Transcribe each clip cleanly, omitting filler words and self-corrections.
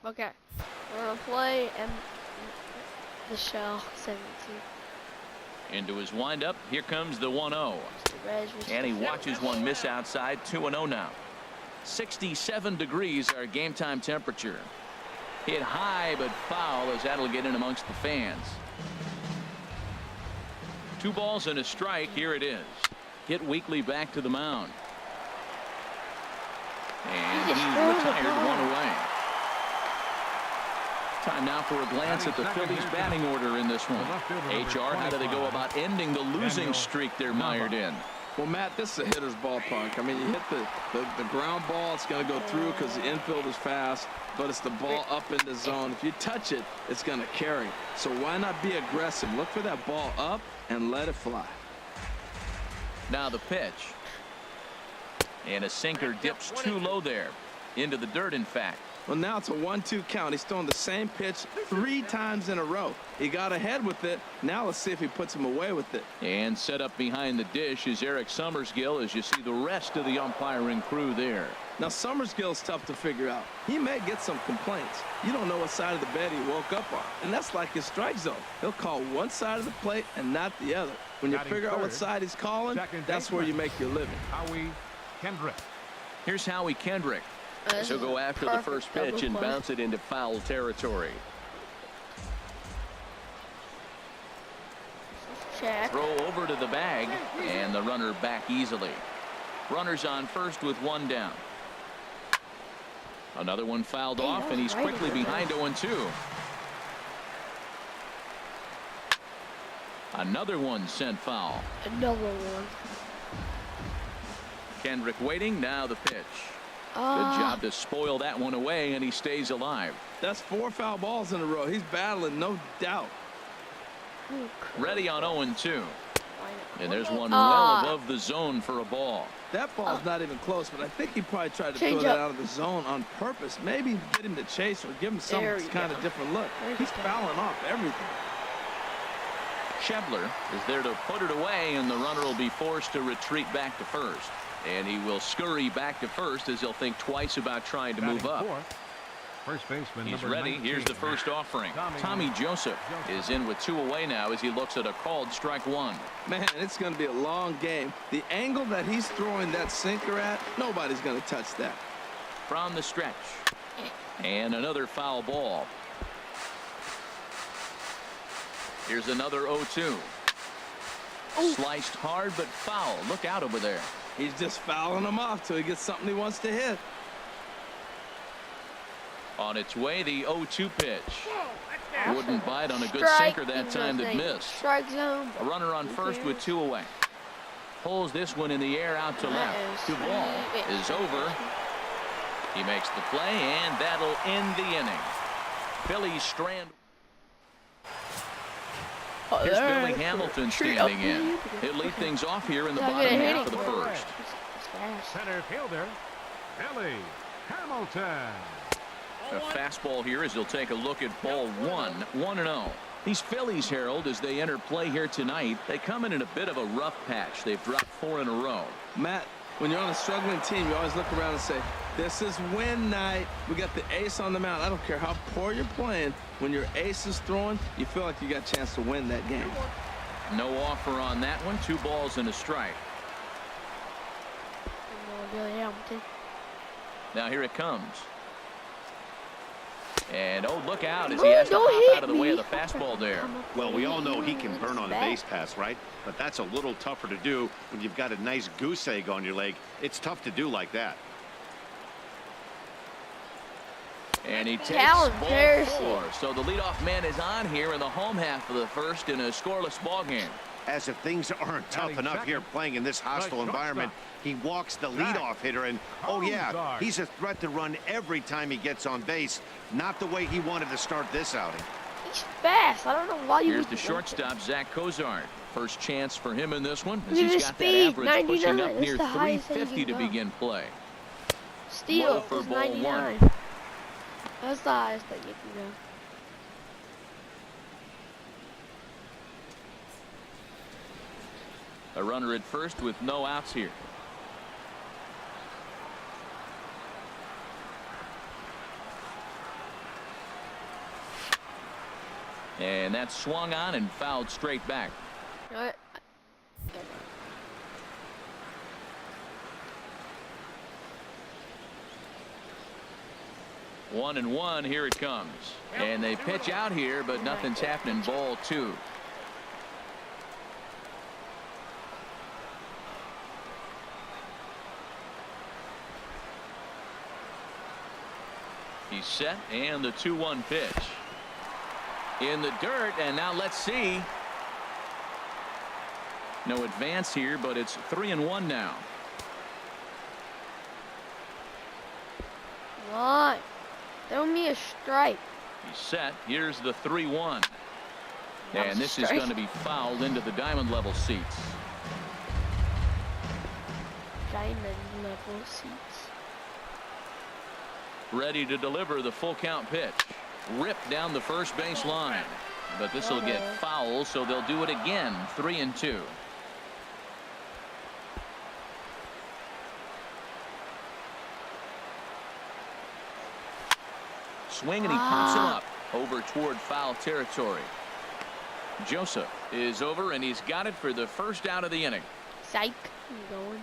Okay, we're gonna play The Show 17. Into his windup, here comes the 1-0. And he watches one miss outside. 2-0 now. 67 degrees our game time temperature. Hit high but foul as that'll get in amongst the fans. 2 balls and a strike. Here it is. Hit Weekly back to the mound. And he retired one away. Time now for a glance at the Phillies batting order in this one. HR, how do they go about ending the losing streak they're mired in? Well, Matt, this is a hitter's ballpark. I mean, you hit the ground ball, it's going to go through because the infield is fast, but it's the ball up in the zone. If you touch it, it's going to carry. So why not be aggressive? Look for that ball up and let it fly. Now the pitch. And a sinker dips too low there. Into the dirt, in fact. Well, now it's a 1-2 count. He's throwing the same pitch 3 times in a row. He got ahead with it. Now let's see if he puts him away with it. And set up behind the dish is Eric Summersgill as you see the rest of the umpiring crew there. Now Summersgill's tough to figure out. He may get some complaints. You don't know what side of the bed he woke up on. And that's like his strike zone. He'll call one side of the plate and not the other. When you figure out what side he's calling, that's where you make your living. Howie Kendrick. Here's Howie Kendrick. He'll go after the first pitch and bounce it into foul territory. Check. Throw over to the bag and the runner back easily. Runners on first with 1 down. Another one fouled off and he's quickly behind 0-2. Another one sent foul. Another one. Kendrick waiting. Now the pitch. Good job to spoil that one away, and he stays alive. That's 4 foul balls in a row. He's battling, no doubt. Ready on 0-2. And there's one well above the zone for a ball. That ball's not even close, but I think he probably tried to throw that out of the zone on purpose. Maybe get him to chase or give him some kind of different look. He's fouling off everything. Schebler is there to put it away, and the runner will be forced to retreat back to first. And he will scurry back to first as he'll think twice about trying to move up. First baseman. He's ready. Here's the first offering. Tommy Joseph is in with 2 away now as he looks at a called strike 1. Man, it's going to be a long game. The angle that he's throwing that sinker at, nobody's going to touch that. From the stretch. And another foul ball. Here's another 0-2. Sliced hard but foul. Look out over there. He's just fouling him off till he gets something he wants to hit. On its way, the 0-2 pitch. Wouldn't bite on a good sinker that time that missed. Strike zone. A runner on first with 2 away. Pulls this one in the air out to left. 2 ball is over. He makes the play, and that'll end the inning. Phillies strand. Here's Billy Hamilton standing in. He'll lead things off here in the bottom half of the first. Center fielder, Billy Hamilton. A fastball here as he'll take a look at ball 1. 1-0. These Phillies, Harold, as they enter play here tonight, they come in a bit of a rough patch. They've dropped 4 in a row. Matt, when you're on a struggling team, you always look around and say, this is win night. We got the ace on the mound. I don't care how poor you're playing. When your ace is throwing, you feel like you got a chance to win that game. No offer on that one. 2 balls and a strike. Now here it comes. And oh, look out as he has to hop out of the way of the fastball there. Well, we all know he can burn on a base pass, right? But that's a little tougher to do when you've got a nice goose egg on your leg. It's tough to do like that. And he takes ball 4. So the leadoff man is on here in the home half of the first in a scoreless ball game. As if things aren't tough enough here playing in this hostile environment, he walks the leadoff hitter, and oh yeah, he's a threat to run every time he gets on base. Not the way he wanted to start this outing. He's fast. I don't know why you. Here's the shortstop, Zach Cozart. First chance for him in this one as he's got that average pushing up near 350 to begin play. Steal is 99. That's the highest that you can go. A runner at first with no outs here. And that's swung on and fouled straight back. You know what? 1-1, here it comes. And they pitch out here, but nothing's happening. Ball 2. He's set, and the 2-1 pitch. In the dirt, and now let's see. No advance here, but it's 3-1 now. What? Throw me a strike. He's set. Here's the 3-1. And this is going to be fouled into the diamond level seats. Diamond level seats. Ready to deliver the full count pitch. Ripped down the first base line. But this will get fouled, so they'll do it again. 3-2. Swing, and he pops him up over toward foul territory. Joseph is over, and he's got it for the first out of the inning. Psych. I'm going.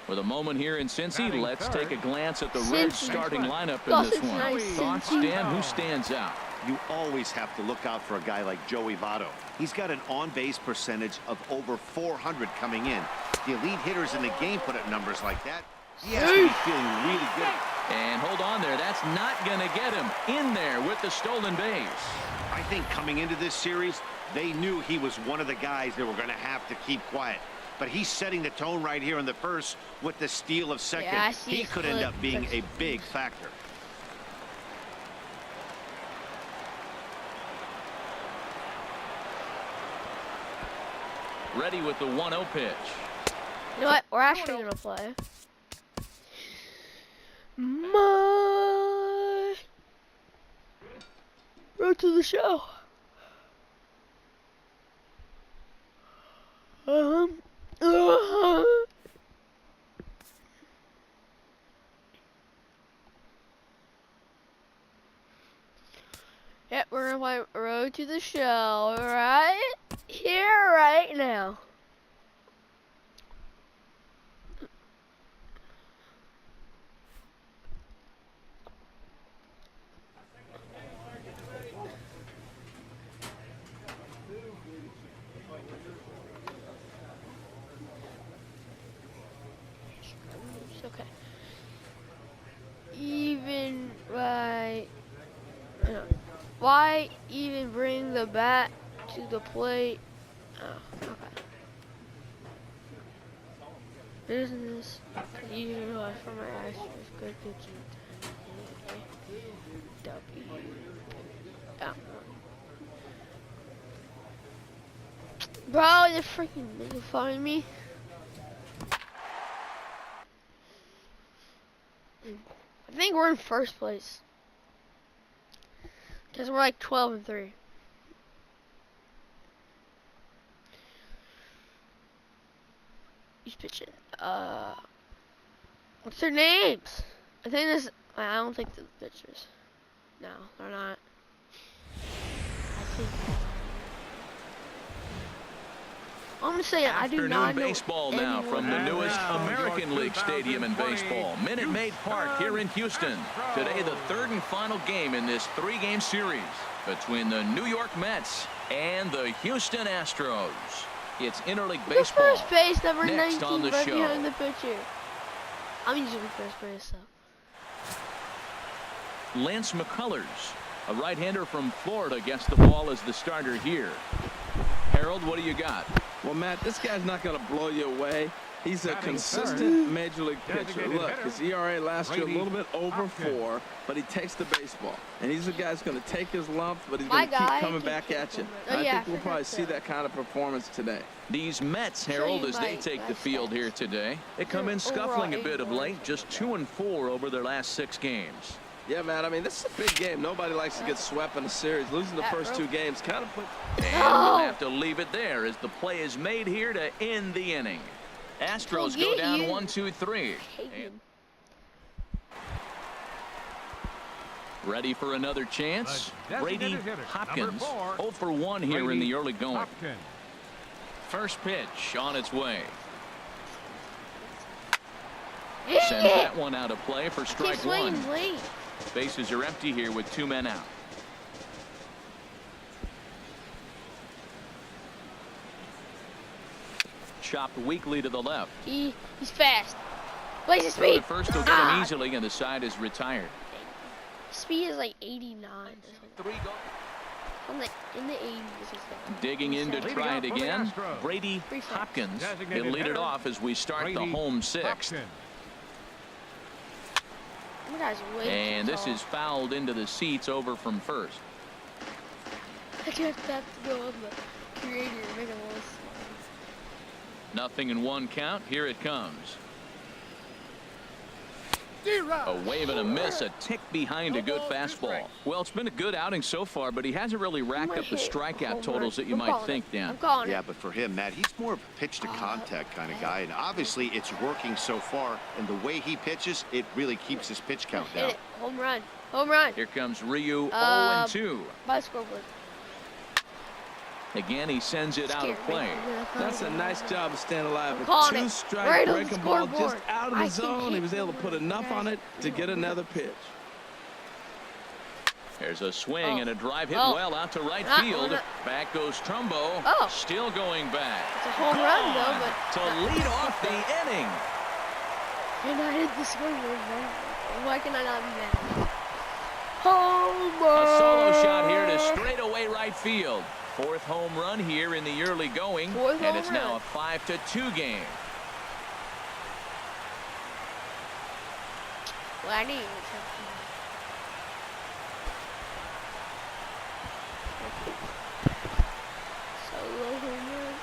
With a moment here in Cincy, let's take a glance at the Reds starting lineup in this one. Nice. Thoughts, Dan? Who stands out? You always have to look out for a guy like Joey Votto. He's got an on-base percentage of over 400 coming in. The elite hitters in the game put up numbers like that. He has to be feeling really good. And hold on there. That's not going to get him in there with the stolen base. I think coming into this series, they knew he was one of the guys that were going to have to keep quiet. But he's setting the tone right here in the first with the steal of second. Yeah, he could end up being a big factor. Ready with the 1-0 pitch. You know what? We're actually going to play. My road to the show. Yep, we're gonna play Road to the Show right here, right now. Okay. Even right. Why even bring the bat to the plate? Oh, okay. Business. Even life for my actions. Good pitching. W. Bro, they're freaking making fun of me. I think we're in first place. Because we're like 12-3. Who's pitching? What's their names? I don't think the pitchers. No, they're not. I think. I'm gonna say I do not know. Baseball now from the newest American League stadium in baseball, Minute Maid Park here in Houston. Today, the third and final game in this 3-game series between the New York Mets and the Houston Astros. It's interleague baseball. First base, number next 19, on the right show. behind the pitcher. I'm usually first base, so. Lance McCullers, a right-hander from Florida, gets the ball as the starter here. Harold, what do you got? Well, Matt, this guy's not going to blow you away. He's a consistent major league pitcher. Look, his ERA last year a little bit over 4, but he takes the baseball. And he's a guy that's going to take his lumps, but he's going to keep coming back at you. I think we'll probably see that kind of performance today. These Mets, Harold, as they take the field here today, they come in scuffling a bit of late, just 2-4 over their last 6 games. Yeah, man, I mean, this is a big game. Nobody likes to get swept in a series. Losing the first 2 games kind of puts... And we'll have to leave it there as the play is made here to end the inning. Astros go down 1-2-3. Ready for another chance. The Brady designated hitter, Hopkins, number 4, 0 for 1 here in Brady the early going. Hopkins. First pitch on its way. Dang Sends it. that one out of play for Keep strike swinging one. late. Bases are empty here with 2 men out. Chopped weakly to the left. He's fast. Where's his Throw speed? to first will get him easily, and the side is retired. Speed is like 89 or something. In the 80s. Digging in to try it again. Brady Pretty fast. Hopkins. Designated He'll lead it hitter, off as we start the Brady home 6th. Hopkins. You guys are way And too this tall. is fouled into the seats over from first. I just have to go on the creator and make it a little smaller. 0-1 count. Here it comes. A wave and a miss, a tick behind a good fastball. Well, it's been a good outing so far, but he hasn't really racked up the strikeout totals that you might think, Dan. I'm calling Yeah, it. but for him, Matt, he's more of a pitch to contact kind of guy, and obviously it's working so far, and the way he pitches, it really keeps his pitch count Hit down. it. Home run. Home run. Here comes Ryu, 0-2. By scoreboard. Again, he sends it out of play. That's a nice job of staying alive. A calling it. 2-strike Right on the breaking ball just scoreboard. out of I the can zone. He keep was able to put moving. enough on it to get another pitch. There's a swing and a drive hit Oh. well out to right Ah, field. oh, no. Back goes Trumbo. Oh. Still going back. It's a home run, though, but To lead off the inning. and I hit the scoreboard, man. Why can I not be mad? Home run. A solo shot here to straightaway right field. 4th home run here in the early going. Fourth And home it's now run. a 5-2 game. Well, I need solo home run.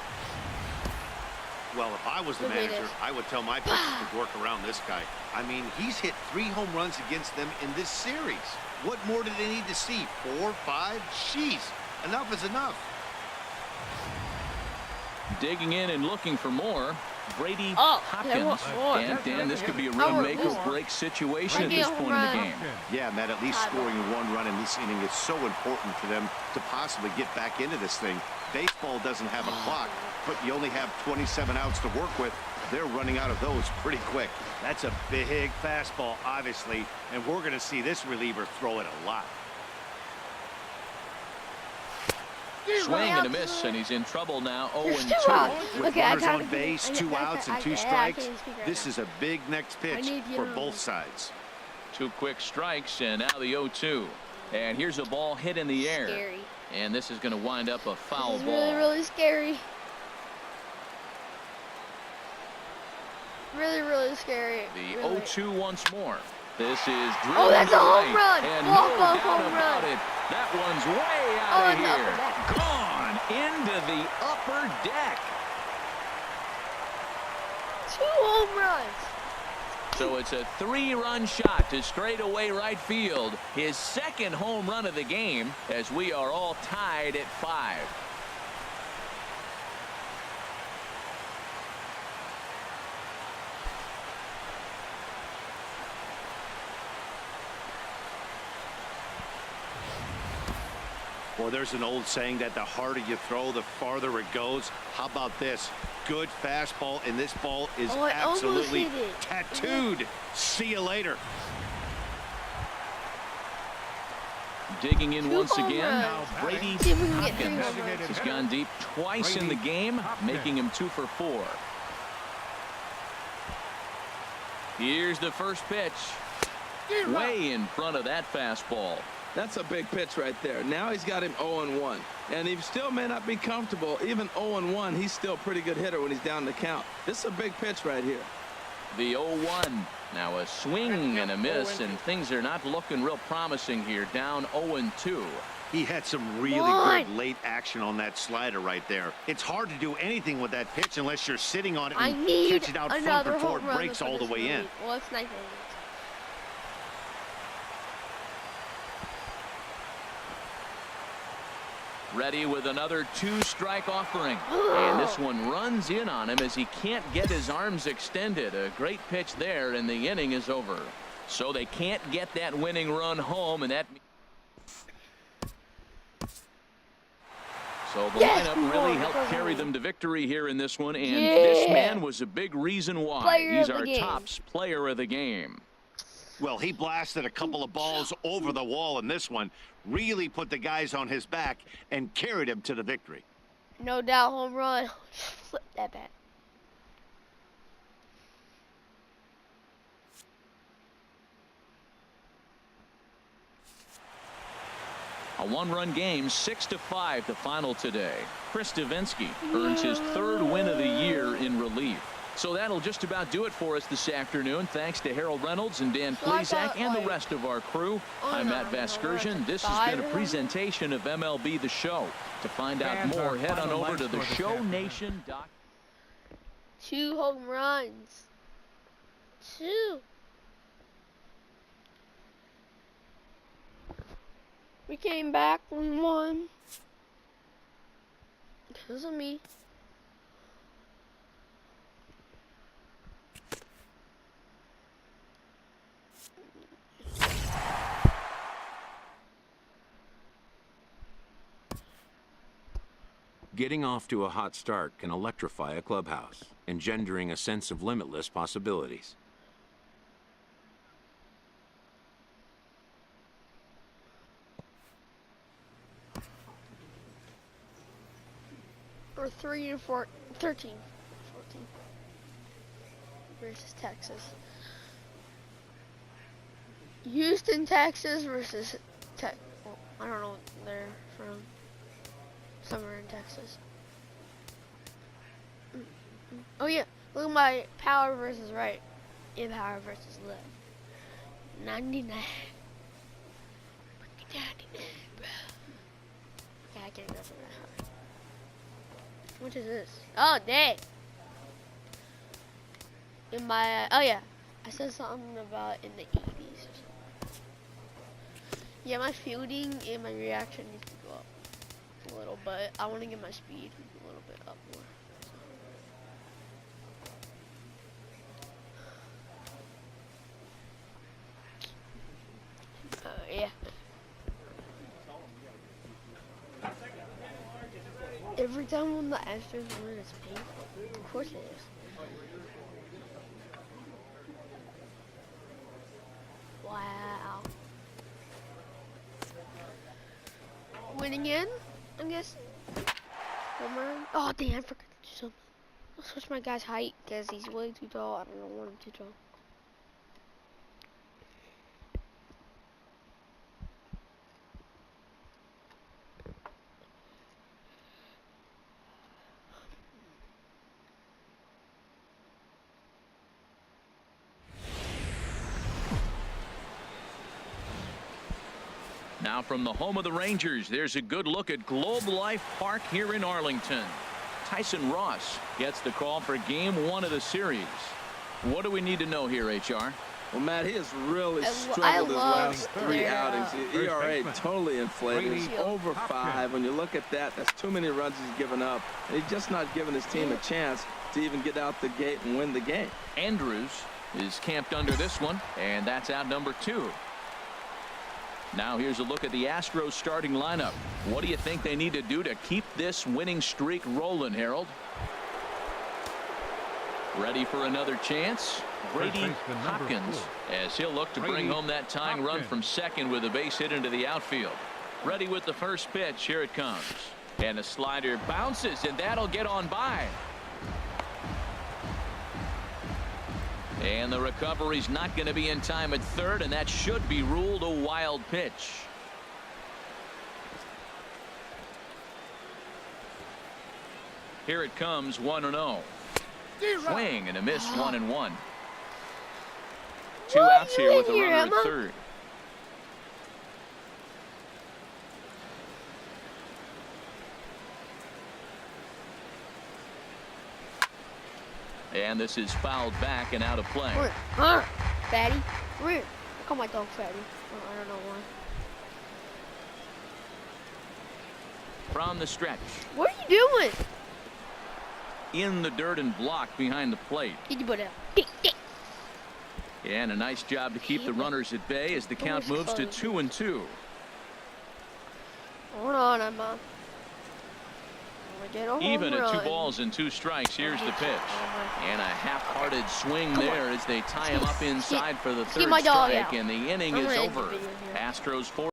Well, if I was the Look at manager, this. I would tell my pitchers to work around this guy. I mean, he's hit 3 home runs against them in this series. What more do they need to see? 4, 5? Jeez, enough is enough. Digging in and looking for more. Brady they want Hopkins. more. And Dan, this could be a I real want make more. or break situation I at need this a point home in the run. game. Yeah, Matt, at least Tied scoring 1 run in this inning is so important for them to possibly get back into this thing. Baseball doesn't have a clock, but you only have 27 outs to work with. They're running out of those pretty quick. That's a big fastball, obviously, and we're going to see this reliever throw it a lot. Swing and a miss, and he's in trouble now. There's 0-2. 2 outs. With Okay, I runners gotta on get- base, I- 2 I- outs, I- and 2 I can't strikes. speak right This now. is a big next pitch need you for to- both sides. 2 quick strikes, and now the 0-2. And here's a ball hit in the air. Scary. And this is going to wind up a foul This is ball. really, really scary. Really, really scary. The Really. 0-2 once more. This is drilled Oh, that's into a home right, run. and Walk no off doubt home about run. it. That one's way Oh, out of in the upper here. deck. Gone into the upper deck. 2 home runs. So it's a 3-run shot to straightaway right field. His 2nd home run of the game, as we are all tied at 5. Well, there's an old saying that the harder you throw, the farther it goes. How about this? Good fastball, and this ball is Oh, I almost absolutely hit it. tattooed. See you later. Digging in 2 once home again. runs. Brady See if we can get 3 Hopkins home runs. has gone deep twice in the game, making him 2 for 4. Here's the first pitch. Way in front of that fastball. That's a big pitch right there. Now he's got him 0-1. And he still may not be comfortable. Even 0-1, he's still a pretty good hitter when he's down the count. This is a big pitch right here. The 0-1. Now a swing and a miss, and things are not looking real promising here. Down 0-2. He had some really Come good on. late action on that slider right there. It's hard to do anything with that pitch unless you're sitting on it I and need catch it out front another before home it run breaks before all the this way in. lead. Well, it's nice. Ready with another 2-strike offering. And this one runs in on him as he can't get his arms extended. A great pitch there, and the inning is over. So they can't get that winning run home, and that. So the lineup really helped carry them to victory here in this one, and this man was a big reason why. He's our tops player of the game. Well, he blasted a couple of balls over the wall in this one, really put the guys on his back and carried him to the victory. No doubt home run. Flip that bat. A one-run game, 6-5 the final today. Chris Davinsky earns his 3rd win of the year in relief. So that'll just about do it for us this afternoon. Thanks to Harold Reynolds and Dan Plesac and the rest of our crew. I'm Matt Vasgersian. This has been a presentation of MLB The Show. To find out more, head on over to theshownation.com. 2 home runs. 2. We came back and won. Because of me. Getting off to a hot start can electrify a clubhouse, engendering a sense of limitless possibilities. Or 13, 14 versus Texas. Houston, Texas versus well, I don't know what they're from. Somewhere in Texas. Oh yeah, look at my power versus right. And power versus left. 99. 99, bro. Yeah, I can't go for that hard. What is this? Oh, dang. In my, oh yeah, I said something about in the 80s or something. Yeah, my fielding and my reaction needs to go up a little, but I want to get my speed a little bit up more. Yeah. Every time when the Astros win, it's painful. Of course it is. Wow. Win again, I guess. Home run. Oh, damn, I forgot to do something. I'll switch my guy's height because he's way too tall. I don't want him too tall. Now from the home of the Rangers, there's a good look at Globe Life Park here in Arlington. Tyson Ross gets the call for game 1 of the series. What do we need to know here, HR? Well, Matt, he has really struggled his last 3 outings. His ERA totally inflated. He's over 5. When you look at that, that's too many runs he's given up. And he's just not giving his team a chance to even get out the gate and win the game. Andrews is camped under this one, and that's out number 2. Now here's a look at the Astros starting lineup. What do you think they need to do to keep this winning streak rolling, Harold? Ready for another chance? Brady Hopkins, as he'll look to bring home that tying run from second with a base hit into the outfield. Ready with the first pitch. Here it comes. And the slider bounces, and that'll get on by. And the recovery's not going to be in time at third, and that should be ruled a wild pitch. Here it comes, 1-0. Swing and a miss, 1-1. 2 outs here with a runner at third. And this is fouled back and out of play. Fatty. I call my dog Fatty. I don't know why. From the stretch. What are you doing? In the dirt and blocked behind the plate. Yeah, and a nice job to keep the runners at bay as the count moves to 2-2. Hold on, Emma. Even at 2 balls and 2 strikes. Here's the pitch. And a half-hearted swing there as they tie him up inside for the 3rd strike, and the inning is over. Astros 4.